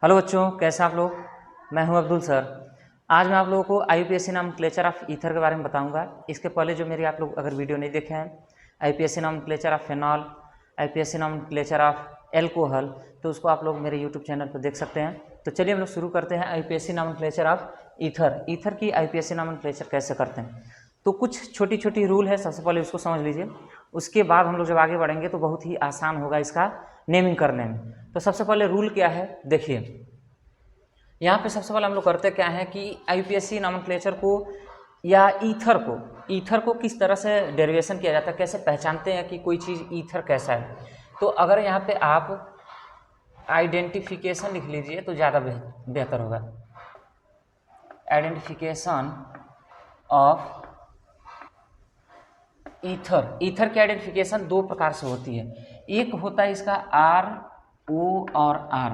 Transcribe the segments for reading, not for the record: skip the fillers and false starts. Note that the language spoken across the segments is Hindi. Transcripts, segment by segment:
हेलो बच्चों, कैसे आप लोग। मैं हूं अब्दुल सर। आज मैं आप लोगों को आईयूपीएसी नॉमेनक्लेचर ऑफ ईथर के बारे में बताऊंगा। इसके पहले जो मेरी आप लोग अगर वीडियो नहीं देखे हैं, IUPAC nomenclature of phenol, IUPAC nomenclature of alcohol, तो उसको आप लोग मेरे यूट्यूब चैनल पर देख सकते हैं। तो चलिए हम लोग शुरू करते हैं आईयूपीएसी नॉमेनक्लेचर ऑफ ईथर की आईयूपीएसी नॉमेनक्लेचर कैसे करते हैं। तो कुछ छोटी छोटी रूल है, सबसे पहले उसको समझ लीजिए। उसके बाद हम लोग जब आगे बढ़ेंगे तो बहुत ही आसान होगा इसका नेमिंग करने में। तो सबसे पहले रूल क्या है, देखिए यहाँ पे सबसे पहले हम लोग करते क्या है कि आईयूपीएसी नॉमेनक्लेचर को या ईथर को किस तरह से डेरिवेशन किया जाता है, कैसे पहचानते हैं कि कोई चीज़ ईथर कैसा है। तो अगर यहाँ पे आप आइडेंटिफिकेशन लिख लीजिए तो ज़्यादा बेहतर होगा। आइडेंटिफिकेशन ऑफ ईथर की आइडेंटिफिकेशन दो प्रकार से होती है। एक होता है इसका RO और R,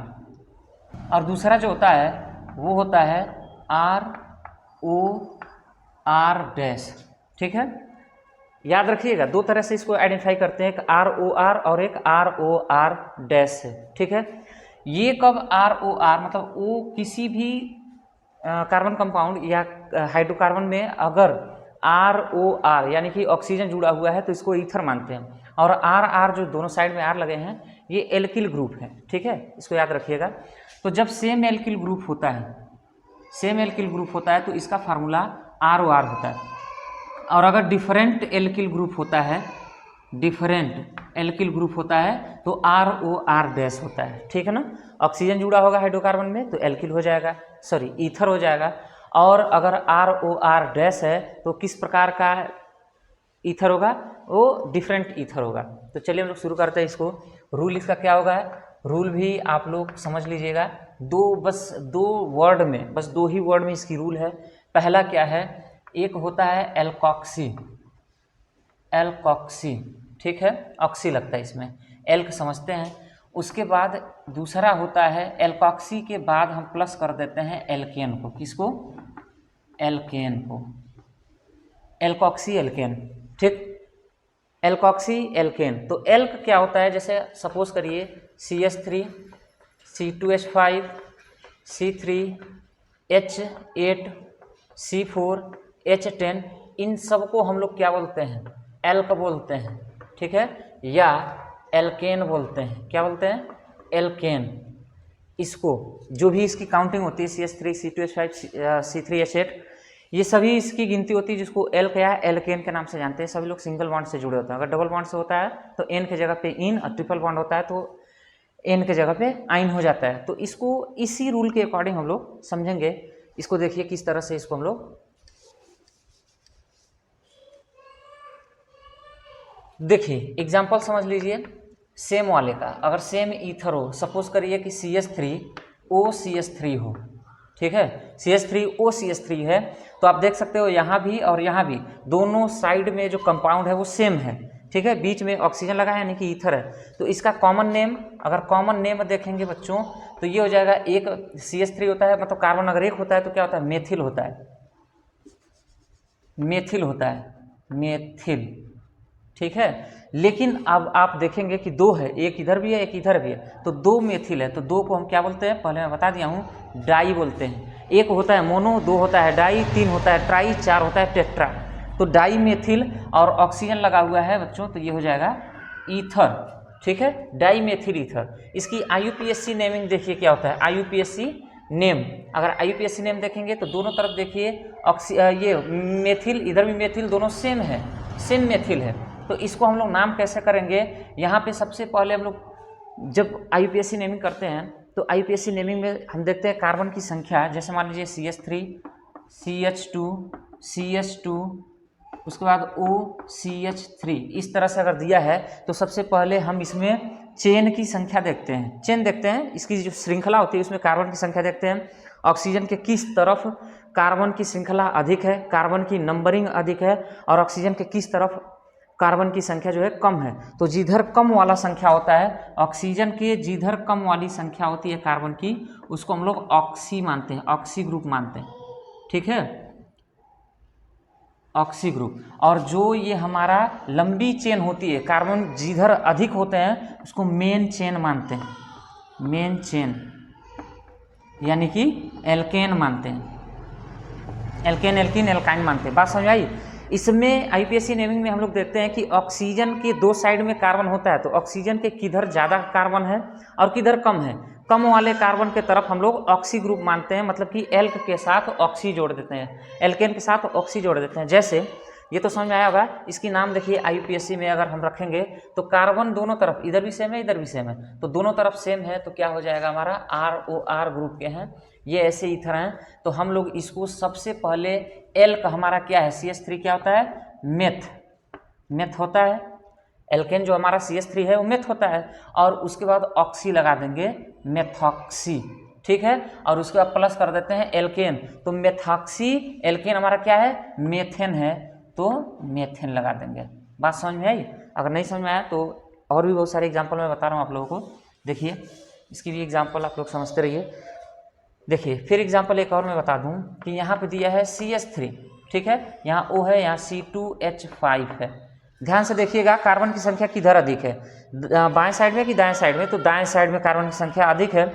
और दूसरा जो होता है वो होता है ROR-। ठीक है, याद रखिएगा दो तरह से इसको आइडेंटिफाई करते हैं, एक ROR और एक ROR- है। ठीक है, ये कब ROR मतलब वो किसी भी कार्बन कंपाउंड या हाइड्रोकार्बन में अगर ROR यानी कि ऑक्सीजन जुड़ा हुआ है तो इसको ईथर मानते हैं, और RR जो दोनों साइड में R लगे हैं ये एल्किल ग्रुप है। ठीक है, इसको याद रखिएगा। तो जब सेम एल्किल ग्रुप होता है तो इसका फार्मूला ROR होता है, और अगर डिफरेंट एल्किल ग्रुप होता है तो ROR- होता है। ठीक है ना, ऑक्सीजन जुड़ा होगा हाइड्रोकार्बन में तो एल्किल हो जाएगा, सॉरी ईथर हो जाएगा। और अगर ROR- है तो किस प्रकार का ईथर होगा, वो डिफरेंट ईथर होगा। तो चलिए हम लोग शुरू करते हैं इसको। रूल इसका क्या होगा, रूल भी आप लोग समझ लीजिएगा। बस दो ही वर्ड में इसकी रूल है। पहला क्या है, एक होता है एल्कॉक्सी। ठीक है, ऑक्सी लगता है इसमें, एल्क समझते हैं। उसके बाद दूसरा होता है एल्कॉक्सी के बाद हम प्लस कर देते हैं एल्केन को। किसको, एल्केन को, एल्कॉक्सी एल्केन। ठीक, एल्कॉक्सी एल्केन। तो एल्क क्या होता है, जैसे सपोज करिए CH3 C2H5 C3H8 C4 H10, इन सबको हम लोग क्या बोलते हैं, एल्क बोलते हैं। ठीक है, या एल्केन बोलते हैं। क्या बोलते हैं, एल्केन। इसको जो भी इसकी काउंटिंग होती है CH3 C2H5 C3H8, ये सभी इसकी गिनती होती है, जिसको एल्क या एल्केन के नाम से जानते हैं। सभी लोग सिंगल बॉन्ड से जुड़े होते हैं। अगर डबल बॉन्ड से होता है तो एन के जगह पे इन, और ट्रिपल बॉन्ड होता है तो एन के जगह पे आइन हो जाता है। तो इसको इसी रूल के अकॉर्डिंग हम लोग समझेंगे। इसको देखिए किस तरह से इसको हम लोग देखिए, एग्जाम्पल समझ लीजिए सेम वाले का। अगर सेम ईथर हो, सपोज करिए कि CH3OCH3 हो। ठीक है, CH3OCH3 है, तो आप देख सकते हो यहाँ भी और यहाँ भी दोनों साइड में जो कंपाउंड है वो सेम है। ठीक है, बीच में ऑक्सीजन लगा है यानी कि ईथर है। तो इसका कॉमन नेम, अगर कॉमन नेम देखेंगे बच्चों तो ये हो जाएगा, एक CH3 होता है, मतलब कार्बन अगर एक होता है तो क्या होता है, मेथिल होता है। ठीक है, लेकिन अब आप देखेंगे कि दो है, एक इधर भी है एक इधर भी है, तो दो मेथिल है। तो दो को हम क्या बोलते हैं, पहले मैं बता दिया हूँ, डाई बोलते हैं। एक होता है मोनो, दो होता है डाई, तीन होता है ट्राई, चार होता है टेट्रा। तो डाई मेथिल और ऑक्सीजन लगा हुआ है बच्चों, तो ये हो जाएगा ईथर। ठीक है, डाई मेथिल ईथर। इसकी आईयूपीएसी नेमिंग देखिए क्या होता है, आईयूपीएसी नेम। अगर आईयूपीएसी नेम देखेंगे तो दोनों तरफ देखिए ये मेथिल, इधर भी मेथिल, दोनों सेम मेथिल है। तो इसको हम लोग नाम कैसे करेंगे, यहाँ पे सबसे पहले हम लोग जब आईयूपीएसी नेमिंग करते हैं तो आईयूपीएसी नेमिंग में हम देखते हैं कार्बन की संख्या। जैसे मान लीजिए CH3 CH2 उसके बाद OCH3, इस तरह से अगर दिया है तो सबसे पहले हम इसमें चेन की संख्या देखते हैं, इसकी जो श्रृंखला होती है उसमें कार्बन की संख्या देखते हैं। ऑक्सीजन के किस तरफ कार्बन की श्रृंखला अधिक है, कार्बन की नंबरिंग अधिक है, और ऑक्सीजन के किस तरफ कार्बन की संख्या जो है कम है। तो जिधर कम वाला संख्या होता है, ऑक्सीजन के जिधर कम वाली संख्या होती है कार्बन की, उसको हम लोग ऑक्सी मानते हैं, ऑक्सी ग्रुप मानते हैं। ठीक है, ऑक्सी ग्रुप। और जो ये हमारा लंबी चेन होती है, कार्बन जिधर अधिक होते हैं उसको मेन चेन मानते हैं, मेन चेन। यानी कि एल्केन मानते हैं, एल्केन, एल्कीन, एल्काइन मानते हैं। बात समझ आई। इसमें आईपीएससी नेमिंग में हम लोग देखते हैं कि ऑक्सीजन के दो साइड में कार्बन होता है, तो ऑक्सीजन के किधर ज़्यादा कार्बन है और किधर कम है, कम वाले कार्बन के तरफ हम लोग ऑक्सी ग्रुप मानते हैं, मतलब कि एल्क के साथ ऑक्सी जोड़ देते हैं, एल्केन के साथ ऑक्सी जोड़ देते हैं। जैसे ये तो समझ में आया होगा, इसकी नाम देखिए आईयूपीएससी में अगर हम रखेंगे तो कार्बन दोनों तरफ, इधर भी सेम है इधर भी सेम है, तो दोनों तरफ सेम है, तो क्या हो जाएगा हमारा ROR ग्रुप के हैं, ये ऐसे ईथर हैं। तो हम लोग इसको सबसे पहले एल्क हमारा क्या है, CH3 क्या होता है, मेथ होता है, एल्केन जो हमारा CH3 है वो मेथ होता है, और उसके बाद ऑक्सी लगा देंगे, मेथॉक्सी, ठीक है, और उसके बाद प्लस कर देते हैं एल्केन, तो मेथॉक्सी एल्केन हमारा क्या है, मेथेन है, तो मेथेन लगा देंगे। बात समझ में आई। अगर नहीं समझ में आया तो और भी बहुत सारे एग्जाम्पल मैं बता रहा हूँ आप लोगों को, देखिए इसकी भी एग्जाम्पल आप लोग समझते रहिए। देखिए फिर एग्जाम्पल एक और मैं बता दूं कि यहाँ पे दिया है CH3, ठीक है, यहाँ O है, यहाँ C2H5 है। ध्यान से देखिएगा कार्बन की संख्या किधर अधिक है, बाएं साइड में कि दाएं साइड में, तो दाएं साइड में कार्बन की संख्या अधिक है।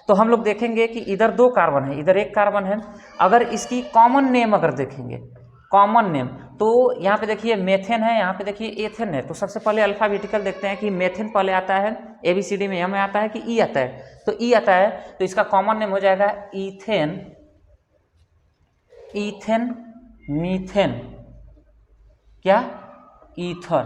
तो हम लोग देखेंगे कि इधर 2 कार्बन है, इधर 1 कार्बन है। अगर इसकी कॉमन नेम अगर देखेंगे, कॉमन नेम, तो यहाँ पे देखिए मेथेन है, यहाँ पे देखिए एथेन है। तो सबसे पहले अल्फाबेटिकल देखते हैं कि मेथेन पहले आता है, ABCD में M आता है कि E आता है, तो E आता है, तो इसका कॉमन नेम हो जाएगा इथेन, इथेन, मीथेन, क्या, ईथर,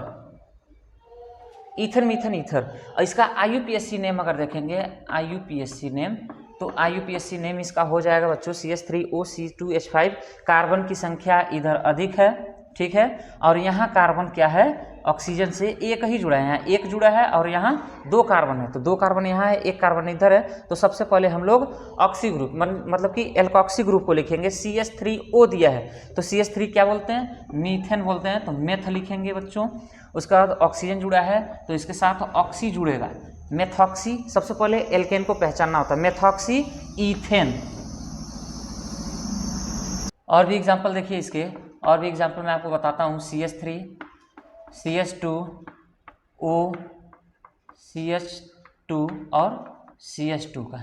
ईथर, मीथेन, ईथर। और इसका आईयूपीएससी नेम अगर देखेंगे, आईयूपीएससी नेम, तो आईयूपीएससी नेम इसका हो जाएगा बच्चों CH3O C2H5, कार्बन की संख्या इधर अधिक है, ठीक है, और यहाँ कार्बन क्या है, ऑक्सीजन से एक ही जुड़ा है, यहाँ एक जुड़ा है और यहाँ 2 कार्बन है, तो 2 कार्बन यहाँ है, 1 कार्बन इधर है। तो सबसे पहले हम लोग ऑक्सी ग्रुप मतलब कि एल्कोक्सी ग्रुप को लिखेंगे, CH3O दिया है, तो CH3 क्या बोलते हैं, मीथेन बोलते हैं, तो मेथ लिखेंगे बच्चों। उसके बाद ऑक्सीजन जुड़ा है तो इसके साथ ऑक्सी जुड़ेगा, मेथॉक्सी, सबसे पहले एल्केन को पहचानना होता है, मेथॉक्सी ईथेन। और भी एग्जाम्पल देखिए इसके, और भी एग्जाम्पल मैं आपको बताता हूँ, CH3, CH2O, CH2 और CH2 का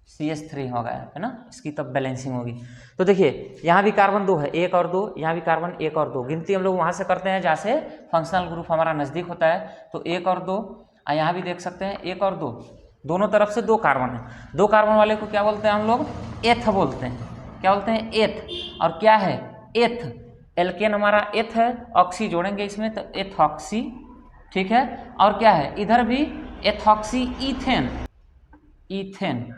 CH3 हो गया है ना, इसकी तब बैलेंसिंग होगी। तो देखिए यहाँ भी कार्बन 2 है, 1 और 2, यहाँ भी कार्बन 1 और 2, गिनती हम लोग वहाँ से करते हैं जहाँ से फंक्शनल ग्रुप हमारा नज़दीक होता है, तो 1 और 2, यहाँ भी देख सकते हैं 1 और 2, दोनों तरफ से 2 कार्बन है। 2 कार्बन वाले को क्या बोलते हैं हम लोग, एथ बोलते हैं, क्या बोलते हैं, एथ। और क्या है, एथ, एल्केन हमारा एथ है, ऑक्सी जोड़ेंगे इसमें तो एथॉक्सी, ठीक है, और क्या है इधर भी ethoxy ethane, ethane,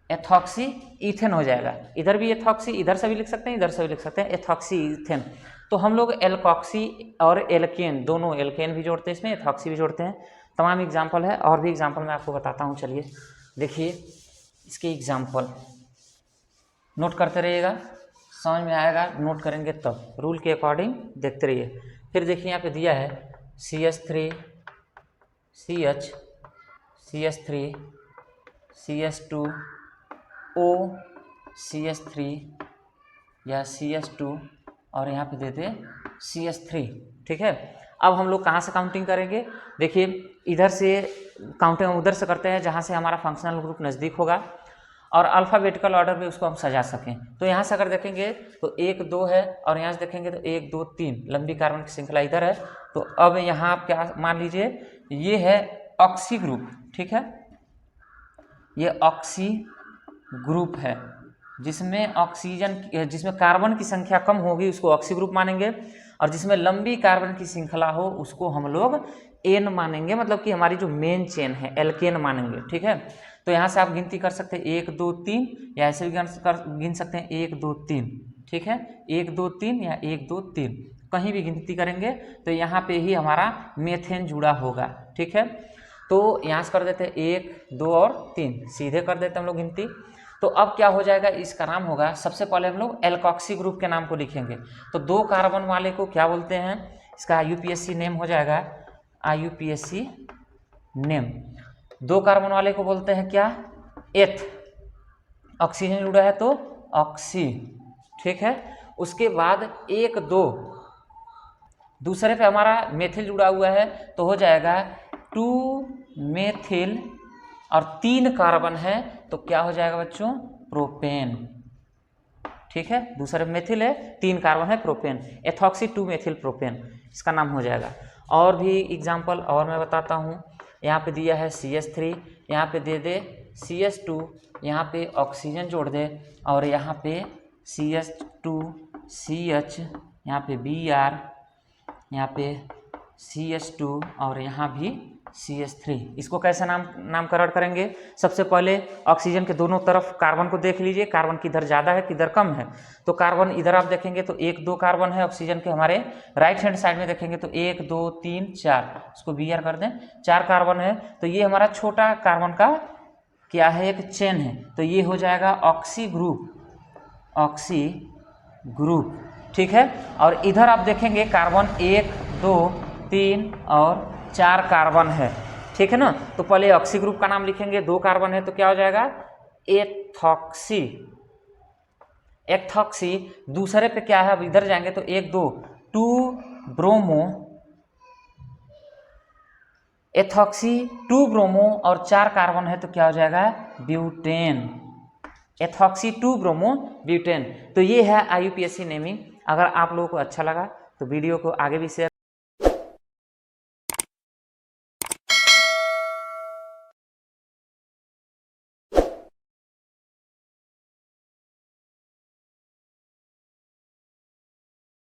ethoxy ethane हो जाएगा, इधर भी एथॉक्सी, इधर से भी लिख सकते हैं इधर से भी लिख सकते हैं, एथॉक्सी ईथेन। तो हम लोग एल्कोक्सी और एल्केन दोनों, एल्केन भी जोड़ते हैं इसमें, एथॉक्सी भी जोड़ते हैं, तमाम एग्जाम्पल है। और भी एग्जाम्पल मैं आपको बताता हूँ, चलिए देखिए इसके एग्जाम्पल नोट करते रहिएगा, समझ में आएगा, नोट करेंगे तब, रूल के अकॉर्डिंग देखते रहिए। फिर देखिए यहाँ पे दिया है CH3, CH, CH3, CH2O, CH3 या CH2 और यहाँ पे देते CH3, ठीक है। अब हम लोग कहाँ से काउंटिंग करेंगे, देखिए इधर से काउंटिंग उधर से करते हैं जहाँ से हमारा फंक्शनल ग्रुप नज़दीक होगा, और अल्फ़ाबेटिकल ऑर्डर में उसको हम सजा सकें। तो यहाँ से अगर देखेंगे तो 1 2 है, और यहाँ से देखेंगे तो 1 2 3, लंबी कार्बन की श्रृंखला इधर है। तो अब यहाँ आप क्या मान लीजिए, ये है ऑक्सी ग्रुप, ठीक है, ये ऑक्सी ग्रुप है, जिसमें ऑक्सीजन, जिसमें कार्बन की संख्या कम होगी उसको ऑक्सी ग्रुप मानेंगे, और जिसमें लंबी कार्बन की श्रृंखला हो उसको हम लोग एन मानेंगे, मतलब कि हमारी जो मेन चेन है एल्केन मानेंगे, ठीक है। तो यहाँ से आप गिनती कर सकते हैं 1 2 3, या ऐसे भी गिन सकते हैं 1 2 3, ठीक है, 1 2 3 या 1 2 3, कहीं भी गिनती करेंगे तो यहाँ पे ही हमारा मेथेन जुड़ा होगा, ठीक है। तो यहाँ से कर देते हैं 1 2 और 3, सीधे कर देते हैं हम लोग गिनती। तो अब क्या हो जाएगा, इसका नाम होगा, सबसे पहले हम लोग एल्कोक्सी ग्रुप के नाम को लिखेंगे। तो 2 कार्बन वाले को क्या बोलते हैं, इसका आईयूपीएससी नेम हो जाएगा, आईयूपीएससी नेम। 2 कार्बन वाले को बोलते हैं क्या, एथ, ऑक्सीजन जुड़ा है तो ऑक्सी, ठीक है। उसके बाद 1 2, दूसरे पे हमारा मेथिल जुड़ा हुआ है तो हो जाएगा 2 मेथिल और 3 कार्बन है तो क्या हो जाएगा बच्चों, प्रोपेन। ठीक है, दूसरे मेथिल है, 3 कार्बन है, प्रोपेन, एथॉक्सी 2 मेथिल प्रोपेन इसका नाम हो जाएगा। और भी एग्जाम्पल और मैं बताता हूँ। यहाँ पे दिया है CH3, यहाँ पे दे दे CH2, यहाँ पे ऑक्सीजन जोड़ दे, और यहाँ पे CH2 CH, यहाँ पे Br, यहाँ पे CH2 और यहाँ भी CH3। इसको कैसे नामकरण करेंगे? सबसे पहले ऑक्सीजन के दोनों तरफ कार्बन को देख लीजिए, कार्बन किधर ज़्यादा है किधर कम है। तो कार्बन इधर आप देखेंगे तो 1-2 कार्बन है ऑक्सीजन के, हमारे राइट हैंड साइड में देखेंगे तो 1 2 3 4, इसको Br कर दें, 4 कार्बन है। तो ये हमारा छोटा कार्बन का क्या है, एक चेन है, तो ये हो जाएगा ऑक्सी ग्रुप, ऑक्सी ग्रुप। ठीक है, और इधर आप देखेंगे कार्बन 1 2 3 और 4 कार्बन है। ठीक है ना, तो पहले ऑक्सी ग्रुप का नाम लिखेंगे, 2 कार्बन है तो क्या हो जाएगा, एथॉक्सी, एथॉक्सी। दूसरे पे क्या है, अब इधर जाएंगे तो 1 2 2 ब्रोमो, एथॉक्सी 2 ब्रोमो और 4 कार्बन है तो क्या हो जाएगा, ब्यूटेन, एथॉक्सी 2 ब्रोमो ब्यूटेन। तो ये है IUPAC नेमिंग। अगर आप लोगों को अच्छा लगा तो वीडियो को आगे भी शेयर